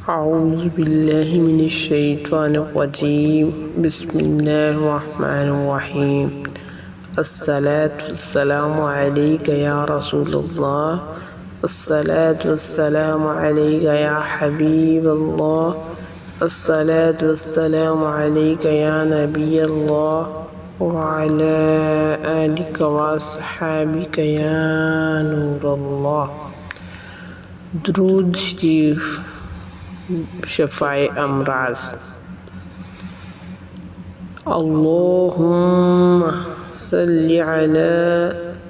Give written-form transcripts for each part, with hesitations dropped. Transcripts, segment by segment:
औज़ु बिल्लाहि मिनश्शैतानिर्रजीम बिस्मिल्लाहिर्रहमानिर्रहीम। अस्सलातु वस्सलामु अलैका या रसूलल्लाह, अस्सलातु वस्सलामु अलैका या हबीबल्लाह, अस्सलातु वस्सलामु अलैका या नबियल्लाह व अला आलिका व अस्हाबिका या नूरल्लाह। दुरूद शरीफ शफ़ाए अमराज। अल्लाहुम्मा सल्लि अला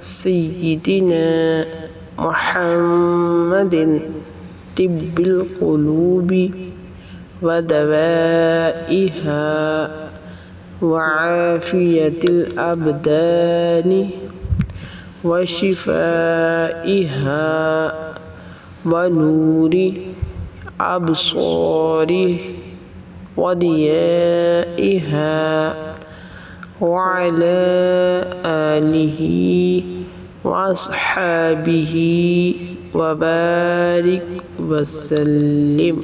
सय्यिदिना मुहम्मदिन तिब्बिल क़ुलूबि व दवाइहा व आफ़ियतिल अबदानि व शिफ़ाइहा व नूरि अब्सारि व दियाइहा व अला आलिहि व अस्हाबिहि व बारिक वसल्लिम।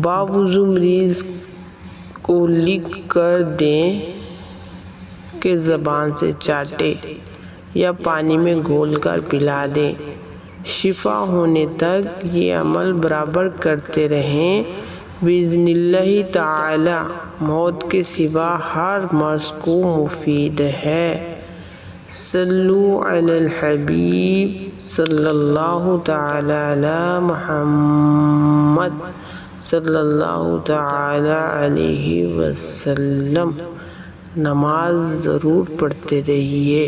बावुज़ू मरीज़ को लिख कर दें कि ज़बान से चाटे या पानी में घोलकर पिला दें। शिफा होने तक ये अमल बराबर करते रहें। बिइज़्निल्लाहि ताला मौत के सिवा हर मर्ज़ को मुफीद है। सल्लु अलल हबीब सल्लल्लाहु ताला अला मुहम्मद सल्लल्लाहु ताला अलैहि वसल्लम। नमाज ज़रूर पढ़ते रहिए।